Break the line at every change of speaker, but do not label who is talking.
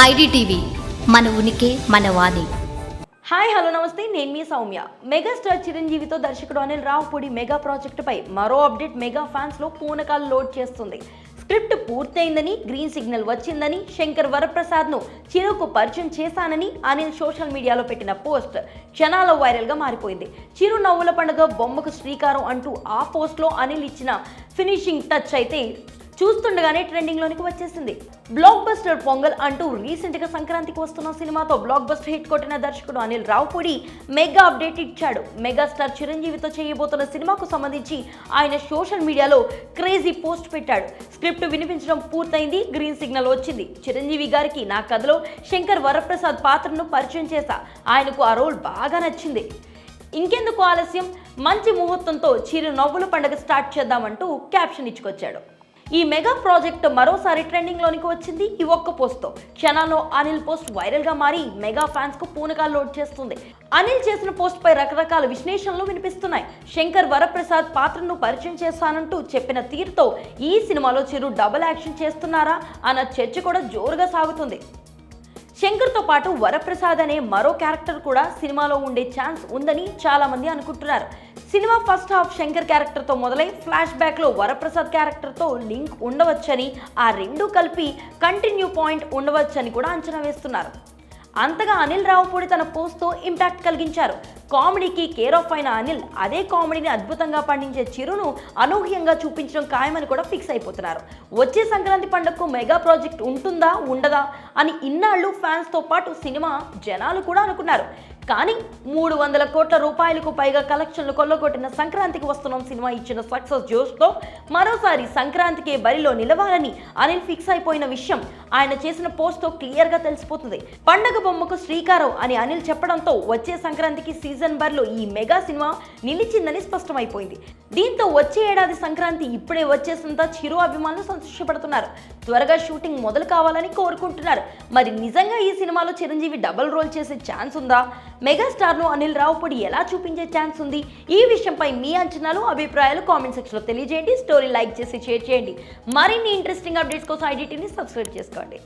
IDTV మన ఉనికి మన వాణి.
హాయ్ హలో నమస్తే, నేను మీ సౌమ్య. మెగాస్టార్ చిరంజీవితో దర్శకుడు అనిల్ రావుపూడి మెగా ప్రాజెక్టుపై మరో అప్డేట్ మెగా ఫ్యాన్స్లో పూనకాలు లోడ్ చేస్తుంది. స్క్రిప్ట్ పూర్తయిందని, గ్రీన్ సిగ్నల్ వచ్చిందని, శంకర్ వరప్రసాద్ను చిరుకు పరిచయం చేశానని అనిల్ సోషల్ మీడియాలో పెట్టిన పోస్ట్ క్షణాల్లో వైరల్గా మారిపోయింది. చిరు నవ్వుల పండుగ బొమ్మకు శ్రీకారం అంటూ ఆ పోస్ట్లో అనిల్ ఇచ్చిన ఫినిషింగ్ టచ్ అయితే చూస్తుండగానే ట్రెండింగ్లోనికి వచ్చేసింది. బ్లాక్ బస్టర్ పొంగల్ అంటూ రీసెంట్గా సంక్రాంతికి వస్తున్న సినిమాతో బ్లాక్ బస్టర్ హిట్ కొట్టిన దర్శకుడు అనిల్ రావుపూడి మెగా అప్డేట్ ఇచ్చాడు. మెగాస్టార్ చిరంజీవితో చేయబోతున్న సినిమాకు సంబంధించి ఆయన సోషల్ మీడియాలో క్రేజీ పోస్ట్ పెట్టాడు. స్క్రిప్ట్ వినిపించడం పూర్తయింది, గ్రీన్ సిగ్నల్ వచ్చింది. చిరంజీవి గారికి నా కథలో శంకర్ వరప్రసాద్ పాత్రను పరిచయం చేశా. ఆయనకు ఆ రోల్ బాగా నచ్చింది. ఇంకెందుకు ఆలస్యం, మంచి ముహూర్తంతో చిరు నవ్వుల పండుగ స్టార్ట్ చేద్దామంటూ క్యాప్షన్ ఇచ్చుకొచ్చాడు. ఈ మెగా ప్రాజెక్ట్ మరోసారి ట్రెండింగ్లోనికి వచ్చింది ఈ ఒక్క పోస్ట్తో. క్షణాల్లో అనిల్ పోస్ట్ వైరల్గా మారి మెగా ఫ్యాన్స్కు పూనకాలు లోడ్ చేస్తుంది. అనిల్ చేసిన పోస్ట్పై రకరకాల విశ్లేషణలు వినిపిస్తున్నాయి. శంకర్ వరప్రసాద్ పాత్రను పరిచయం చేస్తానంటూ చెప్పిన తీరుతో ఈ సినిమాలో చిరు డబుల్ యాక్షన్ చేస్తున్నారా అన్న చర్చ కూడా జోరుగా సాగుతుంది. శంకర్తో పాటు వరప్రసాద్ అనే మరో క్యారెక్టర్ కూడా సినిమాలో ఉండే ఛాన్స్ ఉందని చాలా మంది అనుకుంటున్నారు. సినిమా ఫస్ట్ హాఫ్ శంకర్ క్యారెక్టర్తో మొదలై ఫ్లాష్ బ్యాక్లో వరప్రసాద్ క్యారెక్టర్తో లింక్ ఉండవచ్చని, ఆ రెండు కలిపి కంటిన్యూ పాయింట్ ఉండవచ్చని కూడా అంచనా వేస్తున్నారు. అంతగా అనిల్ రావుపూడి తన పోస్ట్తో ఇంపాక్ట్ కలిగించారు. కామెడీకి కేర్ ఆఫ్ అయిన అనిల్ అదే కామెడీని అద్భుతంగా పండించే చిరును అనూహ్యంగా చూపించడం ఖాయమని కూడా ఫిక్స్ అయిపోతున్నారు. వచ్చే సంక్రాంతి పండుగకు మెగా ప్రాజెక్ట్ ఉంటుందా ఉండదా అని ఇన్నాళ్ళు ఫ్యాన్స్తో పాటు సినిమా జనాలు కూడా అనుకున్నారు. కానీ 300 కోట్ల రూపాయలకు పైగా కలెక్షన్లు కొల్లగొట్టిన సంక్రాంతికి వస్తున్న సినిమా ఇచ్చిన సక్సెస్ జోష్తో మరోసారి సంక్రాంతికే బరిలో నిలవాలని అనిల్ ఫిక్స్ అయిపోయిన విషయం ఆయన చేసిన పోస్ట్తో క్లియర్గా తెలిసిపోతుంది. పండగ బొమ్మకు శ్రీకారం అని అనిల్ చెప్పడంతో వచ్చే సంక్రాంతికి సీజన్ బరిలో ఈ మెగా సినిమా నిలిచిందని స్పష్టమైపోయింది. దీంతో వచ్చే ఏడాది సంక్రాంతి ఇప్పుడే వచ్చేసినంత చిరు అభిమానులు సంతోషపడుతున్నారు. త్వరగా షూటింగ్ మొదలు కావాలని కోరుకుంటున్నారు. మరి నిజంగా ఈ సినిమాలో చిరంజీవి డబుల్ రోల్ చేసే ఛాన్స్ ఉందా? మెగాస్టార్ను అనిల్ రావుపూడి ఎలా చూపించే ఛాన్స్ ఉంది? ఈ విషయంపై మీ అంచనాలు, అభిప్రాయాలు కామెంట్ సెక్షన్లో తెలియజేయండి. స్టోరీ లైక్ చేసి షేర్ చేయండి. మరిన్ని ఇంట్రెస్టింగ్ అప్డేట్స్ కోసం ఐడిటీని సబ్స్క్రైబ్ చేసుకోండి.